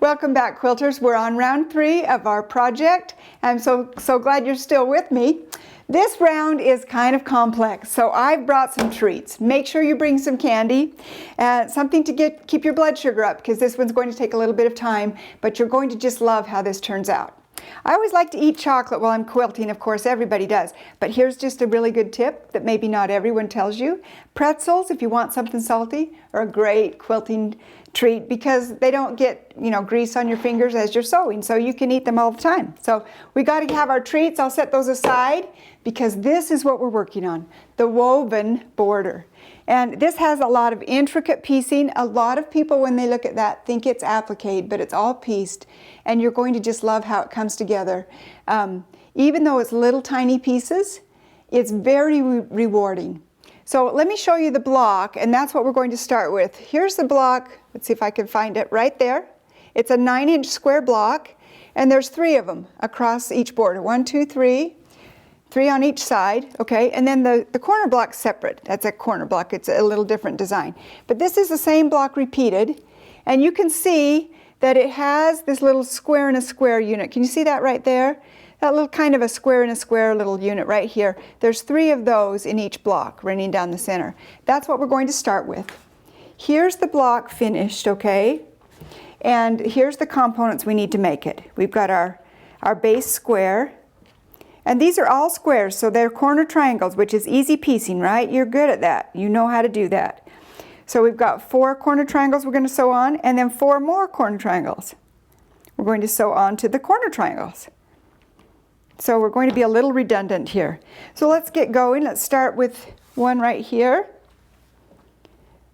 Welcome back, quilters. We're on round 3 of our project. I'm so glad you're still with me. This round is kind of complex, so I've brought some treats. Make sure you bring some candy, something to keep your blood sugar up, because this one's going to take a little bit of time, but you're going to just love how this turns out. I always like to eat chocolate while I'm quilting, of course, everybody does, but here's just a really good tip that maybe not everyone tells you. Pretzels, if you want something salty, are a great quilting treat because they don't get, grease on your fingers as you're sewing, so you can eat them all the time. So we got to have our treats. I'll set those aside because this is what we're working on, the woven border. And this has a lot of intricate piecing. A lot of people, when they look at that, think it's applique, but it's all pieced, and you're going to just love how it comes together. Even though it's little tiny pieces, it's very rewarding. So let me show you the block, and that's what we're going to start with. Here's the block. Let's see if I can find it right there. It's a 9-inch square block, and there's 3 of them across each border. 1, 2, 3. 3 on each side, okay? And then the corner block's separate. That's a corner block. It's a little different design. But this is the same block repeated, and you can see that it has this little square in a square unit. Can you see that right there? That little kind of a square in a square little unit right here. There's 3 of those in each block running down the center. That's what we're going to start with. Here's the block finished, okay? And here's the components we need to make it. We've got our base square. And these are all squares, so they're corner triangles, which is easy piecing, right? You're good at that. You know how to do that. So we've got 4 corner triangles we're going to sew on, and then 4 more corner triangles. We're going to sew on to the corner triangles. So we're going to be a little redundant here. So let's get going. Let's start with one right here.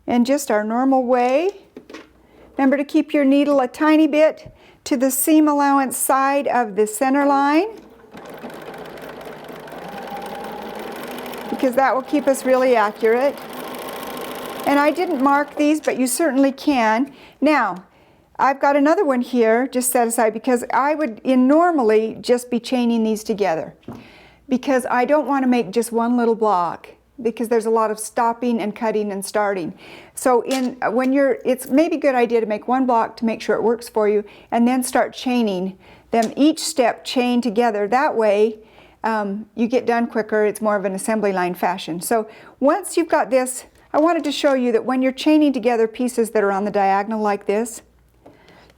And just our normal way. Remember to keep your needle a tiny bit to the seam allowance side of the center line, because that will keep us really accurate. And I didn't mark these, but you certainly can. Now, I've got another one here just set aside because I would normally just be chaining these together, because I don't want to make just one little block, because there's a lot of stopping and cutting and starting. So it's maybe a good idea to make one block to make sure it works for you, and then start chaining them each step chain together. That way you get done quicker. It's more of an assembly line fashion. So once you've got this, I wanted to show you that when you're chaining together pieces that are on the diagonal like this,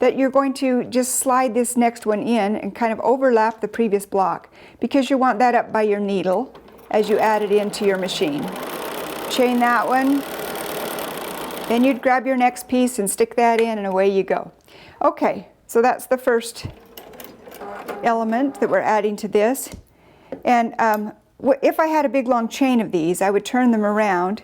that you're going to just slide this next one in and kind of overlap the previous block, because you want that up by your needle as you add it into your machine. Chain that one, then you'd grab your next piece and stick that in, and away you go. Okay, so that's the first element that we're adding to this. And if I had a big long chain of these, I would turn them around.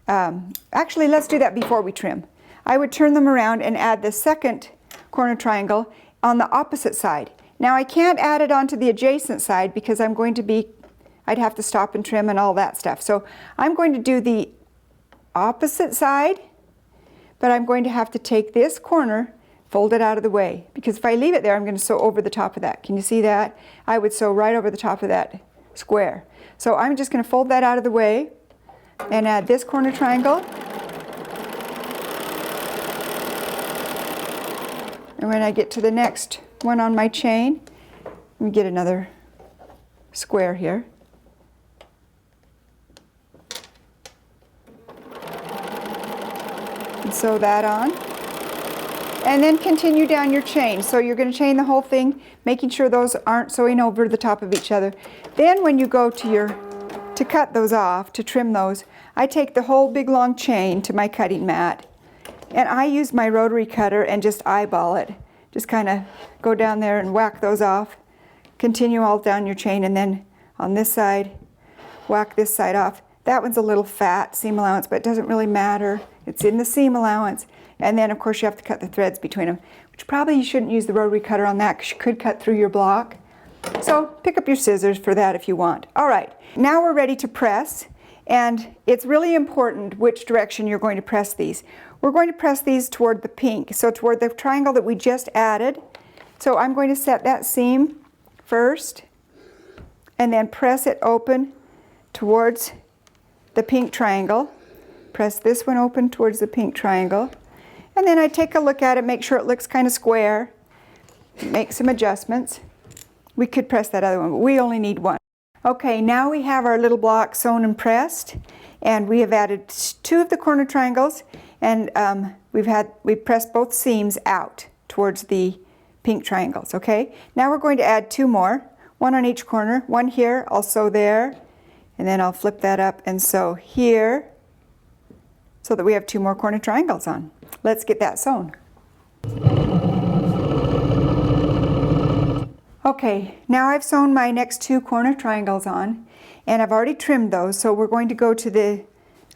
Actually, let's do that before we trim. I would turn them around and add the second corner triangle on the opposite side. Now I can't add it onto the adjacent side because I'd have to stop and trim and all that stuff. So I'm going to do the opposite side, but I'm going to have to take this corner, fold it out of the way, because if I leave it there, I'm going to sew over the top of that. Can you see that? I would sew right over the top of that square. So I'm just going to fold that out of the way and add this corner triangle. And when I get to the next one on my chain, let me get another square here. And sew that on. And then continue down your chain. So you're going to chain the whole thing, making sure those aren't sewing over the top of each other. Then when you go to cut those off, to trim those, I take the whole big long chain to my cutting mat, and I use my rotary cutter and just eyeball it. Just kind of go down there and whack those off. Continue all down your chain, and then on this side, whack this side off. That one's a little fat, seam allowance, but it doesn't really matter. It's in the seam allowance. And then, of course, you have to cut the threads between them, which probably you shouldn't use the rotary cutter on that because you could cut through your block. So pick up your scissors for that if you want. All right, now we're ready to press, and it's really important which direction you're going to press these. We're going to press these toward the pink, so toward the triangle that we just added. So I'm going to set that seam first, and then press it open towards the pink triangle. Press this one open towards the pink triangle. And then I take a look at it, make sure it looks kind of square, make some adjustments. We could press that other one, but we only need one. Okay, now we have our little block sewn and pressed, and we have added 2 of the corner triangles, and we've pressed both seams out towards the pink triangles. Okay, now we're going to add 2 more, 1 on each corner, 1 here, I'll sew there, and then I'll flip that up and sew here, so that we have 2 more corner triangles on. Let's get that sewn. Okay, now I've sewn my next 2 corner triangles on, and I've already trimmed those, so we're going to go to the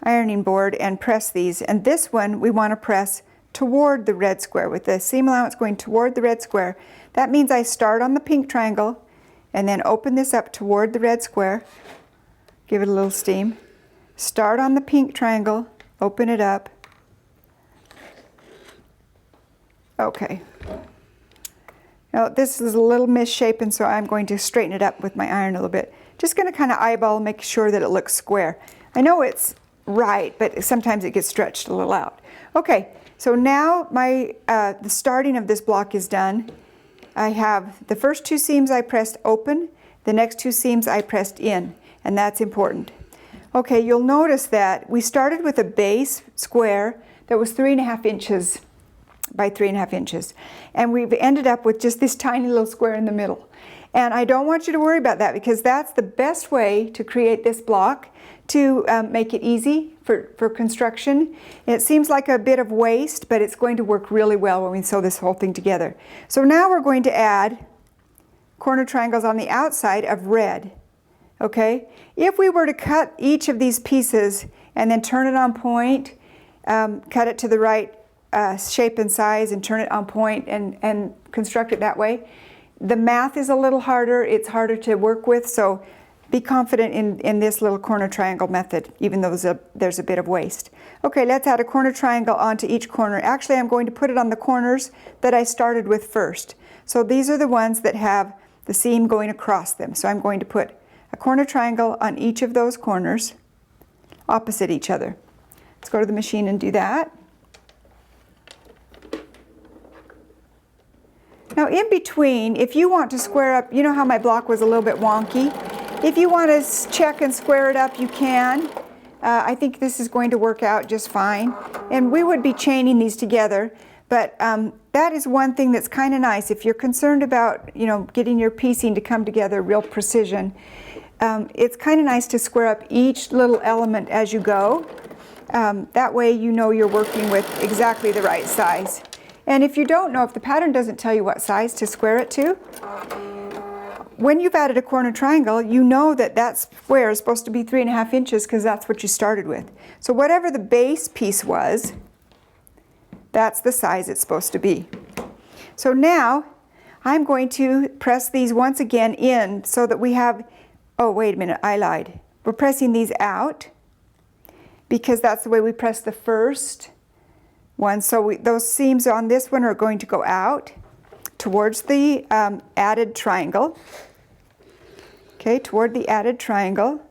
ironing board and press these. And this one we want to press toward the red square, with the seam allowance going toward the red square. That means I start on the pink triangle and then open this up toward the red square, give it a little steam, start on the pink triangle, open it up. Okay. Now this is a little misshapen, so I'm going to straighten it up with my iron a little bit. Just going to kind of eyeball, make sure that it looks square. I know it's right, but sometimes it gets stretched a little out. Okay, so now the starting of this block is done. I have the first 2 seams I pressed open, the next 2 seams I pressed in, and that's important. Okay, you'll notice that we started with a base square that was 3.5 inches by 3.5 inches, and we've ended up with just this tiny little square in the middle. And I don't want you to worry about that, because that's the best way to create this block to make it easy for construction. It seems like a bit of waste, but it's going to work really well when we sew this whole thing together. So now we're going to add corner triangles on the outside of red. Okay, if we were to cut each of these pieces and then turn it on point, cut it to the right shape and size and turn it on point and construct it that way, the math is a little harder, it's harder to work with, so be confident in this little corner triangle method, even though there's a bit of waste. Okay, let's add a corner triangle onto each corner. Actually, I'm going to put it on the corners that I started with first. So these are the ones that have the seam going across them. So I'm going to put a corner triangle on each of those corners, opposite each other. Let's go to the machine and do that. Now in between, if you want to square up, you know how my block was a little bit wonky? If you want to check and square it up, you can. I think this is going to work out just fine. And we would be chaining these together, but that is one thing that's kind of nice. If you're concerned about, you know, getting your piecing to come together real precision, it's kind of nice to square up each little element as you go. That way you know you're working with exactly the right size. And if you don't know, if the pattern doesn't tell you what size to square it to, when you've added a corner triangle, you know that that square is supposed to be 3.5 inches because that's what you started with. So whatever the base piece was, that's the size it's supposed to be. So now I'm going to press these once again in so that we have, oh wait a minute, I lied. We're pressing these out because that's the way we press the first one. So those seams on this one are going to go out towards the added triangle. Okay, toward the added triangle.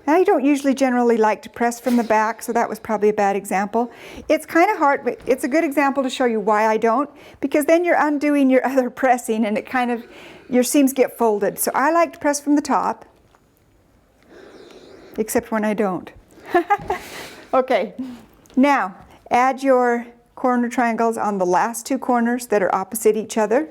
I don't usually generally like to press from the back, so that was probably a bad example. It's kind of hard, but it's a good example to show you why I don't, because then you're undoing your other pressing and it kind of, your seams get folded. So I like to press from the top, except when I don't. Okay, now add your corner triangles on the last 2 corners that are opposite each other.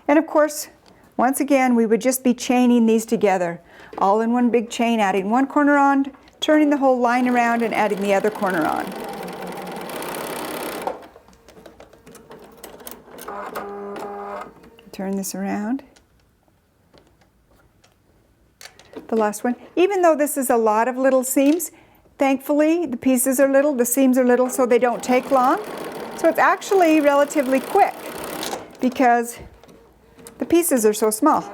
And of course, once again, we would just be chaining these together, all in one big chain, adding one corner on, turning the whole line around and adding the other corner on. Turn this around. The last one. Even though this is a lot of little seams, thankfully the pieces are little, the seams are little, so they don't take long. So it's actually relatively quick because the pieces are so small.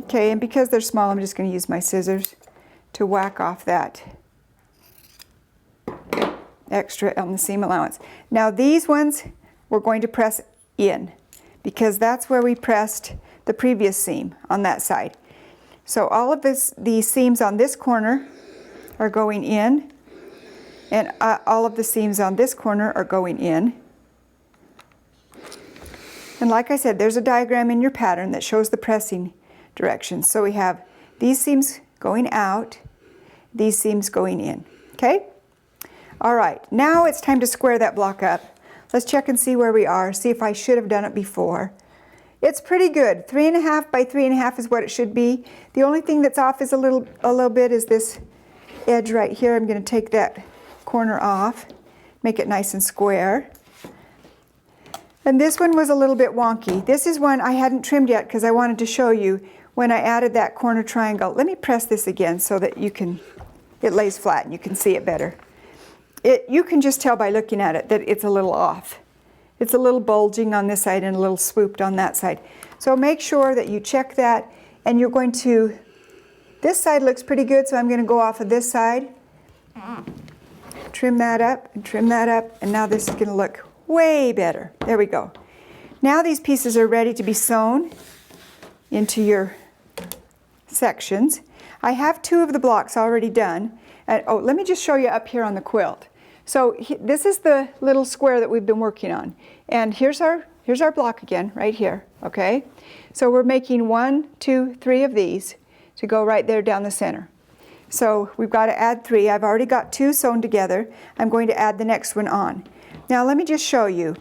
Okay, and because they're small, I'm just going to use my scissors to whack off that extra on the seam allowance. Now these ones we're going to press in because that's where we pressed the previous seam on that side. So all of these seams on this corner are going in, And all of the seams on this corner are going in. And like I said, there's a diagram in your pattern that shows the pressing directions. So we have these seams going out, these seams going in, okay? All right, now it's time to square that block up. Let's check and see where we are, see if I should have done it before. It's pretty good. 3.5 by 3.5 is what it should be. The only thing that's off is a little bit is this edge right here. I'm going to take that corner off, make it nice and square. And this one was a little bit wonky. This is one I hadn't trimmed yet because I wanted to show you when I added that corner triangle. Let me press this again so that it lays flat and you can see it better. You can just tell by looking at it that it's a little off. It's a little bulging on this side and a little swooped on that side. So make sure that you check that, and you're going to, this side looks pretty good, so I'm going to go off of this side, trim that up and trim that up, and now this is going to look way better. There we go. Now these pieces are ready to be sewn into your sections. I have 2 of the blocks already done. And, oh, let me just show you up here on the quilt. So this is the little square that we've been working on. And here's our block again, right here, okay? So we're making 1, 2, 3 of these to go right there down the center. So we've got to add 3. I've already got 2 sewn together. I'm going to add the next one on. Now let me just show you.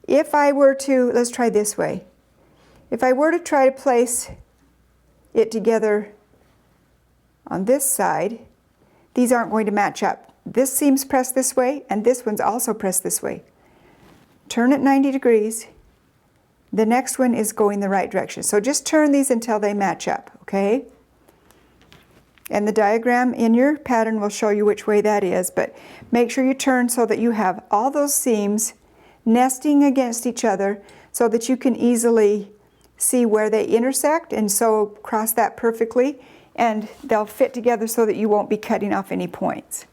If I were to, let's try this way. If I were to try to place it together on this side, these aren't going to match up. This seam's pressed this way, and this one's also pressed this way. Turn it 90 degrees. The next one is going the right direction. So just turn these until they match up, okay? And the diagram in your pattern will show you which way that is, but make sure you turn so that you have all those seams nesting against each other so that you can easily see where they intersect, and so cross that perfectly, and they'll fit together so that you won't be cutting off any points.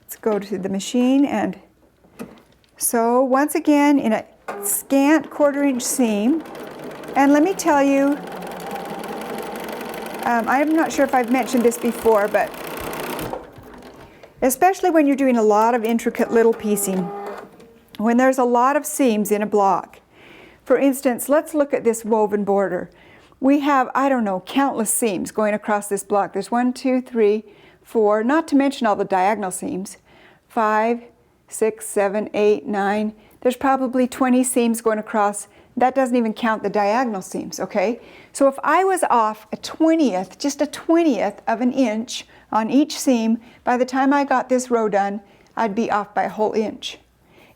Let's go to the machine, and so once again in a scant 1/4 inch seam. And let me tell you, I'm not sure if I've mentioned this before, but especially when you're doing a lot of intricate little piecing, when there's a lot of seams in a block. For instance, let's look at this woven border. We have, I don't know, countless seams going across this block. There's 1, 2, 3, 4, not to mention all the diagonal seams. 5, 6, 7, 8, 9. There's probably 20 seams going across. That doesn't even count the diagonal seams, okay? So if I was off a 20th, just a 20th of an inch on each seam, by the time I got this row done, I'd be off by a whole inch.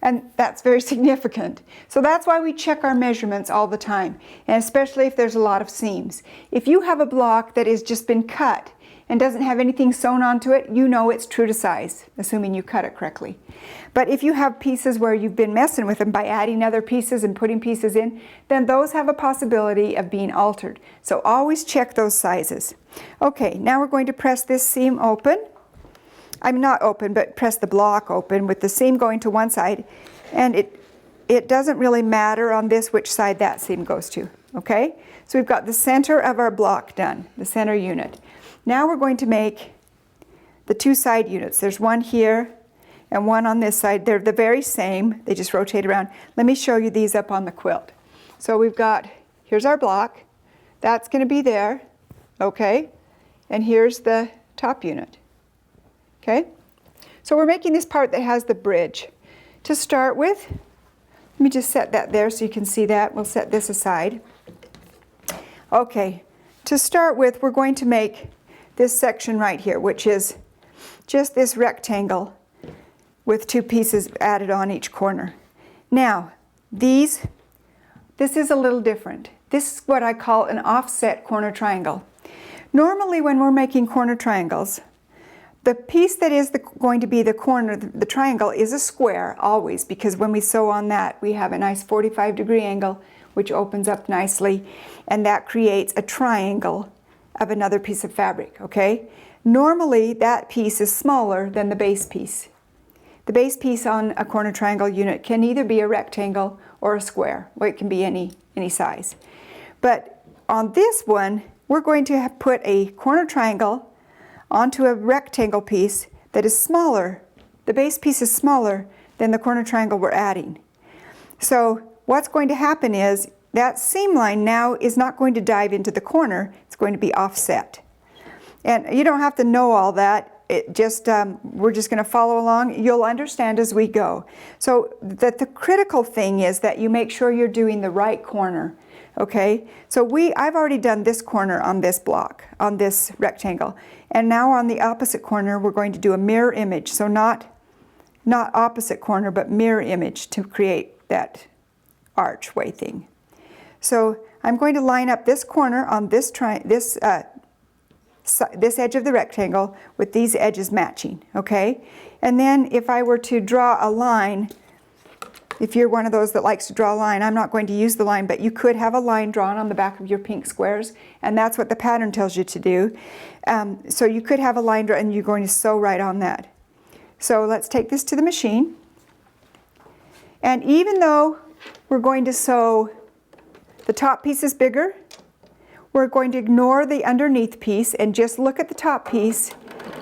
And that's very significant. So that's why we check our measurements all the time, and especially if there's a lot of seams. If you have a block that has just been cut and doesn't have anything sewn onto it, you know it's true to size, assuming you cut it correctly. But if you have pieces where you've been messing with them by adding other pieces and putting pieces in, then those have a possibility of being altered. So always check those sizes. Okay, now we're going to press this seam open. I'm not open, but press the block open with the seam going to one side, and it doesn't really matter on this which side that seam goes to, okay? So we've got the center of our block done, the center unit. Now we're going to make the 2 side units. There's one here and one on this side. They're the very same, they just rotate around. Let me show you these up on the quilt. So we've got, here's our block, that's going to be there, okay? And here's the top unit. Okay, so we're making this part that has the bridge. To start with, let me just set that there so you can see that. We'll set this aside. Okay, to start with, we're going to make this section right here, which is just this rectangle with 2 pieces added on each corner. Now, this is a little different. This is what I call an offset corner triangle. Normally when we're making corner triangles, the piece that is going to be the corner, the triangle, is a square always, because when we sew on that, we have a nice 45-degree angle, which opens up nicely, and that creates a triangle of another piece of fabric, okay? Normally, that piece is smaller than the base piece. The base piece on a corner triangle unit can either be a rectangle or a square, or it can be any size. But on this one, we're going to put a corner triangle onto a rectangle piece, that is smaller. The base piece is smaller than the corner triangle we're adding. So what's going to happen is that seam line now is not going to dive into the corner, it's going to be offset. And you don't have to know all that. It just, we're just going to follow along. You'll understand as we go. So the critical thing is that you make sure you're doing the right corner. Okay, so I've already done this corner on this block, on this rectangle. And now on the opposite corner, we're going to do a mirror image. So not opposite corner, but mirror image to create that archway thing. So I'm going to line up this corner on this edge of the rectangle with these edges matching, okay? And then if I were to draw a line, if you're one of those that likes to draw a line, I'm not going to use the line, but you could have a line drawn on the back of your pink squares, and that's what the pattern tells you to do. So you could have a line drawn, and you're going to sew right on that. So let's take this to the machine. And even though we're going to sew, the top piece is bigger, we're going to ignore the underneath piece and just look at the top piece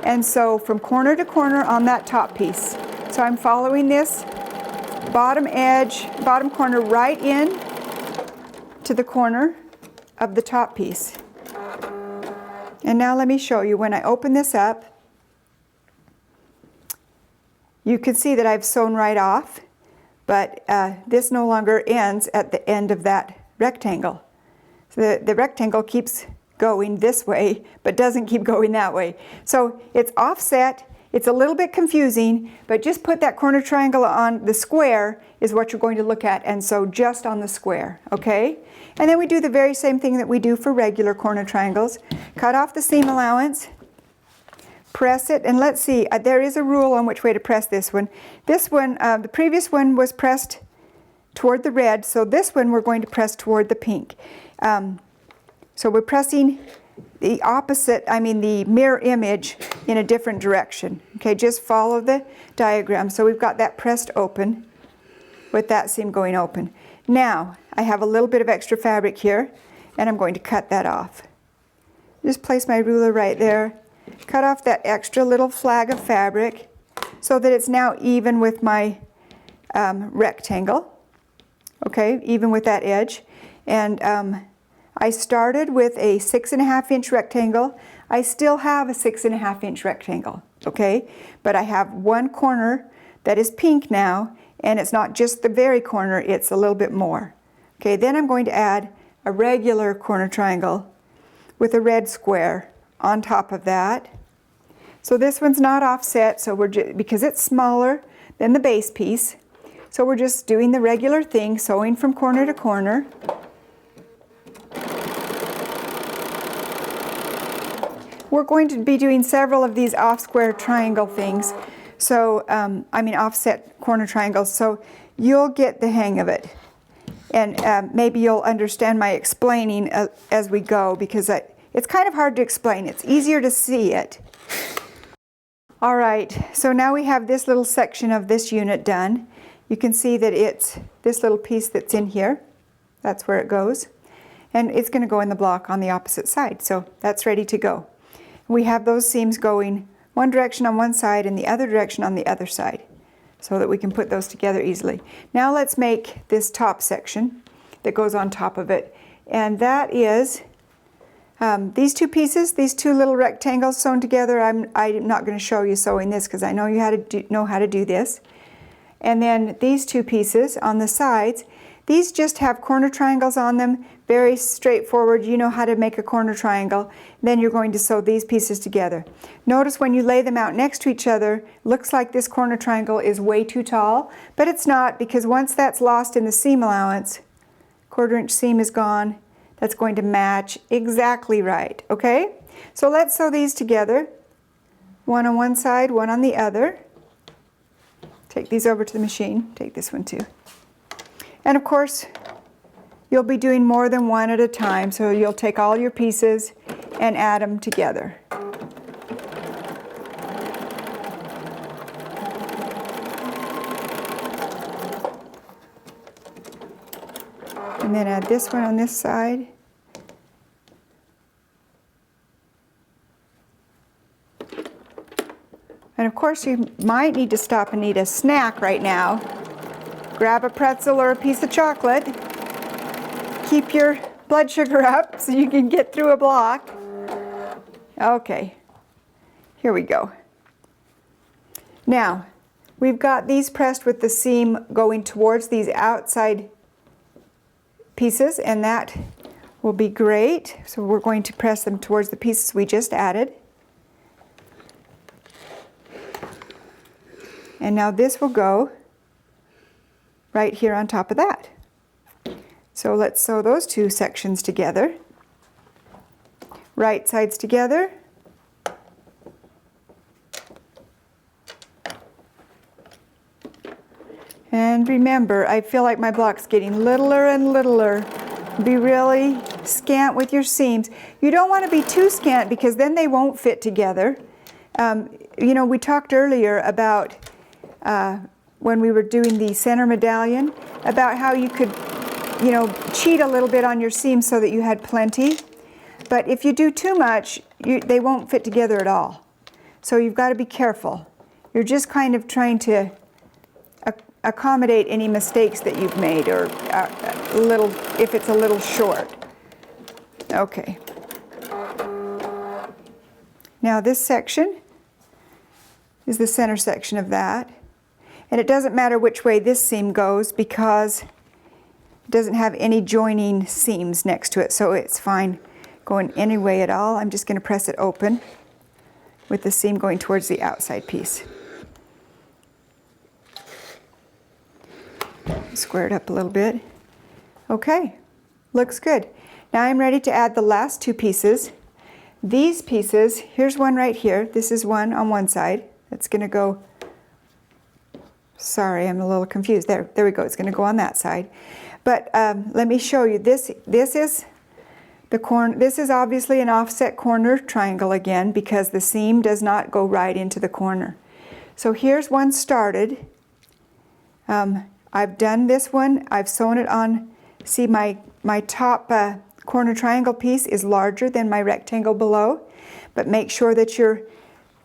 and sew from corner to corner on that top piece. So I'm following this bottom edge, bottom corner right in to the corner of the top piece. And now let me show you, when I open this up, you can see that I've sewn right off, but this no longer ends at the end of that rectangle. So the rectangle keeps going this way, but doesn't keep going that way. So it's offset. It's a little bit confusing, but just put that corner triangle on the square is what you're going to look at, and sew just on the square, okay? And then we do the very same thing that we do for regular corner triangles. Cut off the seam allowance, press it, and let's see, there is a rule on which way to press this one. This one, the previous one was pressed toward the red, so this one we're going to press toward the pink. So we're pressing the opposite, the mirror image in a different direction. Okay, just follow the diagram. So we've got that pressed open with that seam going open. Now, I have a little bit of extra fabric here, and I'm going to cut that off. Just place my ruler right there, cut off that extra little flag of fabric so that it's now even with my rectangle. Okay, even with that edge. And I started with a 6.5 inch rectangle. I still have a 6.5 inch rectangle, okay? But I have one corner that is pink now, and it's not just the very corner, it's a little bit more. Okay, then I'm going to add a regular corner triangle with a red square on top of that. So this one's not offset, so because it's smaller than the base piece, so we're just doing the regular thing, sewing from corner to corner. We're going to be doing several of these off-square triangle things, so offset corner triangles, so you'll get the hang of it. And maybe you'll understand my explaining as we go, because it's kind of hard to explain. It's easier to see it. All right, so now we have this little section of this unit done. You can see that it's this little piece that's in here. That's where it goes. And it's going to go in the block on the opposite side, so that's ready to go. We have those seams going one direction on one side and the other direction on the other side, so that we can put those together easily. Now let's make this top section that goes on top of it, and that is these two pieces, these two little rectangles sewn together. I'm not going to show you sewing this because I know you know how to do this. And then these two pieces on the sides, these just have corner triangles on them, very straightforward. You know how to make a corner triangle. Then you're going to sew these pieces together. Notice when you lay them out next to each other, looks like this corner triangle is way too tall, but it's not, because once that's lost in the seam allowance, 1/4 inch seam is gone, that's going to match exactly right, okay? So let's sew these together, one on one side, one on the other. Take these over to the machine, take this one too. And of course, you'll be doing more than one at a time, so you'll take all your pieces and add them together. And then add this one on this side. And of course you might need to stop and eat a snack right now. Grab a pretzel or a piece of chocolate. Keep your blood sugar up so you can get through a block. Okay, here we go. Now, we've got these pressed with the seam going towards these outside pieces, and that will be great. So we're going to press them towards the pieces we just added. And now this will go right here on top of that. So let's sew those two sections together. Right sides together. And remember, I feel like my block's getting littler and littler. Be really scant with your seams. You don't want to be too scant because then they won't fit together. You know, we talked earlier about when we were doing the center medallion, about how you could, you know, cheat a little bit on your seams so that you had plenty. But if you do too much, they won't fit together at all. So you've got to be careful. You're just kind of trying to accommodate any mistakes that you've made, or if it's a little short. Okay. Now this section is the center section of that. And it doesn't matter which way this seam goes because it doesn't have any joining seams next to it, so it's fine going any way at all. I'm just going to press it open with the seam going towards the outside piece. Square it up a little bit. Okay, looks good. Now I'm ready to add the last two pieces. These pieces, here's one right here. This is one on one side. That's going to go, sorry, I'm a little confused. There we go. It's going to go on that side. But let me show you. This is the corner. This is obviously an offset corner triangle again because the seam does not go right into the corner. So here's one started. I've done this one. I've sewn it on. See, my top corner triangle piece is larger than my rectangle below, but make sure that you're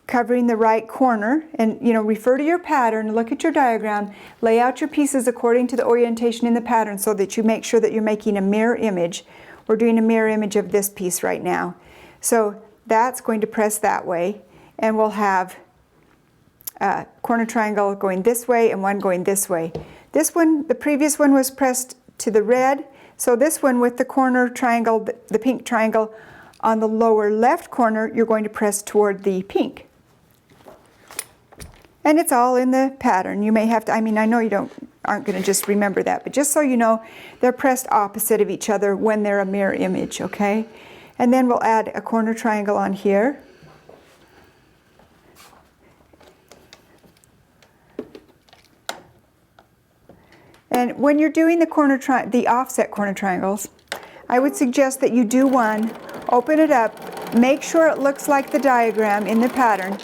covering the right corner, and you know, refer to your pattern, look at your diagram, lay out your pieces according to the orientation in the pattern so that you make sure that you're making a mirror image. We're doing a mirror image of this piece right now. So that's going to press that way, and we'll have a corner triangle going this way and one going this way. This one, the previous one was pressed to the red, so this one with the corner triangle, the pink triangle on the lower left corner, you're going to press toward the pink. And it's all in the pattern. You may have to, I mean, I know you aren't going to just remember that, but just so you know, they're pressed opposite of each other when they're a mirror image, okay? And then we'll add a corner triangle on here. And when you're doing the offset corner triangles, I would suggest that you do one, open it up, make sure it looks like the diagram in the pattern,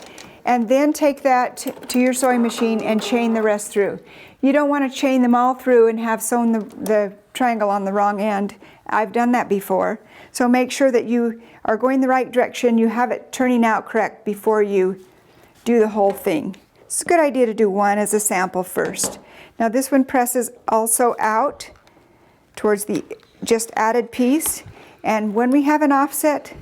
and then take that to your sewing machine and chain the rest through. You don't want to chain them all through and have sewn the triangle on the wrong end. I've done that before. So make sure that you are going the right direction, you have it turning out correct before you do the whole thing. It's a good idea to do one as a sample first. Now this one presses also out towards the just added piece, and when we have an offset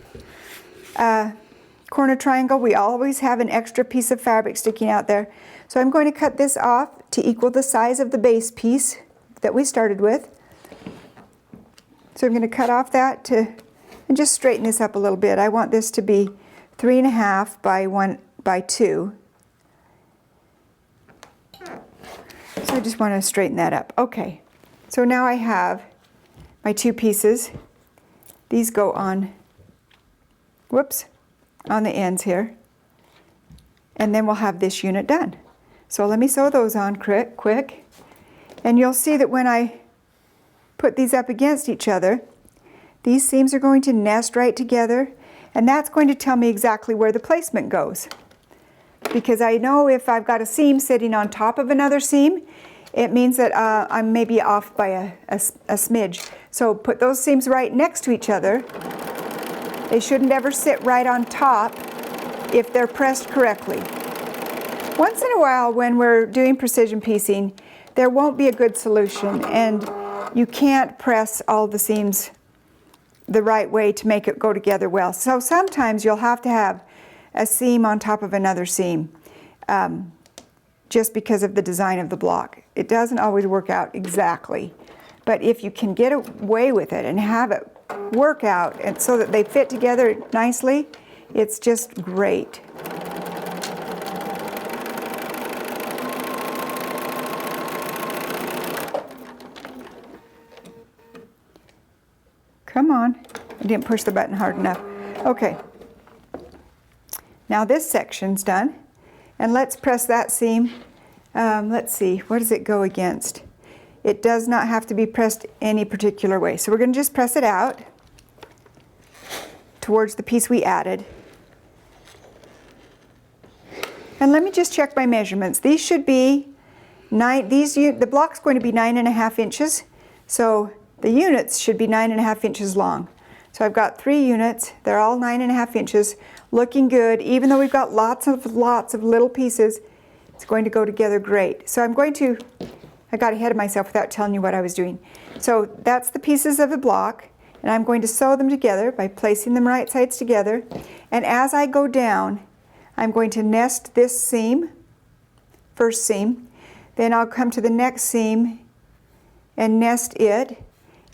corner triangle, we always have an extra piece of fabric sticking out there. So I'm going to cut this off to equal the size of the base piece that we started with. So I'm going to cut off that and just straighten this up a little bit. I want this to be 3.5 by 2. So I just want to straighten that up. Okay, so now I have my two pieces. These go on, whoops, on the ends here. And then we'll have this unit done. So let me sew those on quick. And you'll see that when I put these up against each other, these seams are going to nest right together, and that's going to tell me exactly where the placement goes. Because I know if I've got a seam sitting on top of another seam, it means that I'm maybe off by a smidge. So put those seams right next to each other. They shouldn't ever sit right on top if they're pressed correctly. Once in a while when we're doing precision piecing, there won't be a good solution, and you can't press all the seams the right way to make it go together well. So sometimes you'll have to have a seam on top of another seam just because of the design of the block. It doesn't always work out exactly, but if you can get away with it and have it work out and so that they fit together nicely, it's just great. Come on, I didn't push the button hard enough. Okay, now this section's done, and let's press that seam. Let's see, what does it go against? It does not have to be pressed any particular way, so we're going to just press it out towards the piece we added. And let me just check my measurements. These should be the block's going to be 9.5 inches, so the units should be 9.5 inches long. So I've got 3 units. They're all 9.5 inches, looking good. Even though we've got lots of little pieces, it's going to go together great. So I got ahead of myself without telling you what I was doing. So that's the pieces of the block, and I'm going to sew them together by placing them right sides together. And as I go down, I'm going to nest this seam, first seam, then I'll come to the next seam and nest it.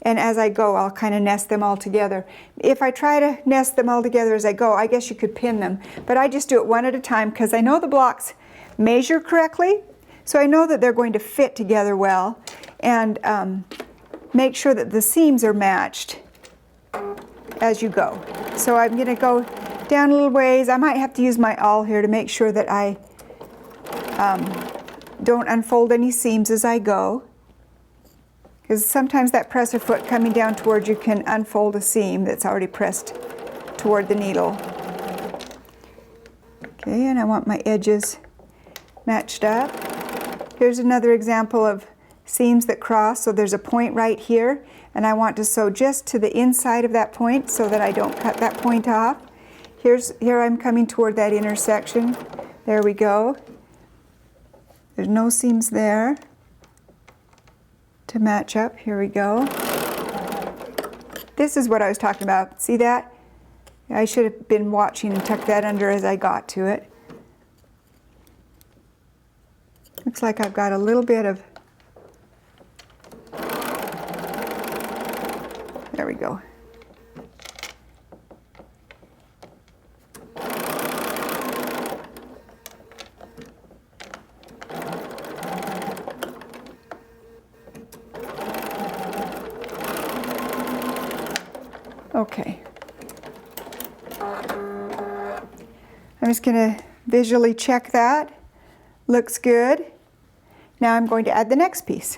And as I go, I'll kind of nest them all together. If I try to nest them all together as I go, I guess you could pin them. But I just do it one at a time because I know the blocks measure correctly. So I know that they're going to fit together well. And make sure that the seams are matched as you go. So I'm going to go down a little ways. I might have to use my awl here to make sure that I don't unfold any seams as I go. Because sometimes that presser foot coming down towards you can unfold a seam that's already pressed toward the needle. Okay, and I want my edges matched up. Here's another example of seams that cross. So there's a point right here, and I want to sew just to the inside of that point so that I don't cut that point off. Here I'm coming toward that intersection. There we go. There's no seams there to match up. Here we go. This is what I was talking about. See that? I should have been watching and tucked that under as I got to it. Looks like I've got a little bit of... There we go. Okay. I'm just going to visually check that. Looks good. Now I'm going to add the next piece.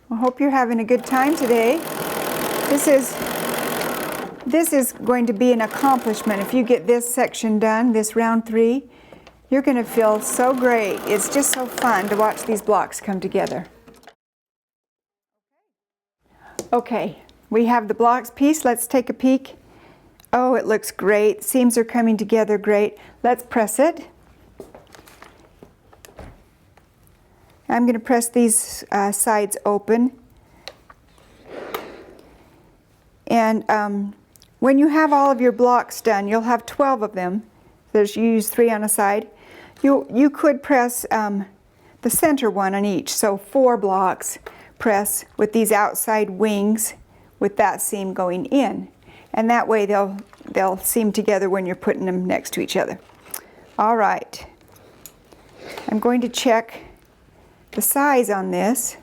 I hope you're having a good time today. This is going to be an accomplishment. If you get this section done, this round 3, you're going to feel so great. It's just so fun to watch these blocks come together. Okay, we have the blocks piece. Let's take a peek. Oh, it looks great. Seams are coming together great. Let's press it. I'm going to press these sides open. And when you have all of your blocks done, you'll have 12 of them. There's, you use 3 on a side. You could press the center one on each, so 4 blocks press with these outside wings with that seam going in. And that way they'll seam together when you're putting them next to each other. All right. I'm going to check the size on this.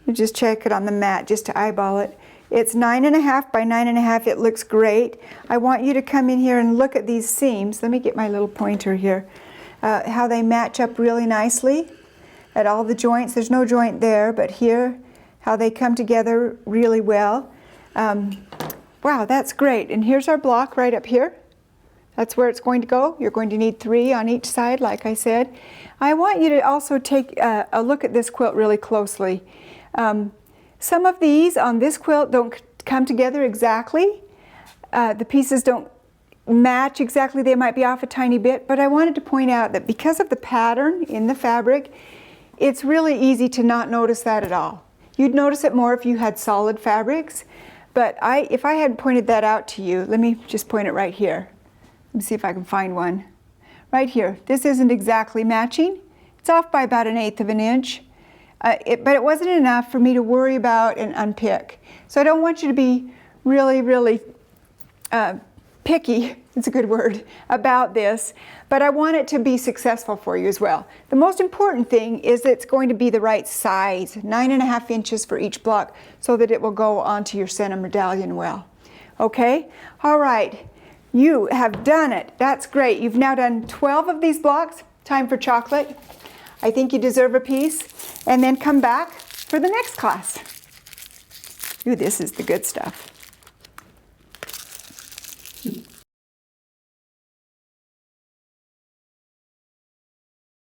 You just check it on the mat just to eyeball it. It's 9.5 by 9.5. It looks great. I want you to come in here and look at these seams. Let me get my little pointer here. How they match up really nicely at all the joints. There's no joint there, but here, how they come together really well. Wow, that's great. And here's our block right up here. That's where it's going to go. You're going to need 3 on each side, like I said. I want you to also take a look at this quilt really closely. Some of these on this quilt don't come together exactly. The pieces don't match exactly. They might be off a tiny bit, but I wanted to point out that because of the pattern in the fabric, it's really easy to not notice that at all. You'd notice it more if you had solid fabrics, but if I had pointed that out to you, let me just point it right here. Let me see if I can find one. Right here. This isn't exactly matching. It's off by about 1/8 of an inch. But it wasn't enough for me to worry about and unpick. So I don't want you to be really, really picky, it's a good word, about this, but I want it to be successful for you as well. The most important thing is that it's going to be the right size, 9.5 inches for each block, so that it will go onto your center medallion well. Okay? All right. You have done it. That's great. You've now done 12 of these blocks. Time for chocolate. I think you deserve a piece. And then come back for the next class. Ooh, this is the good stuff.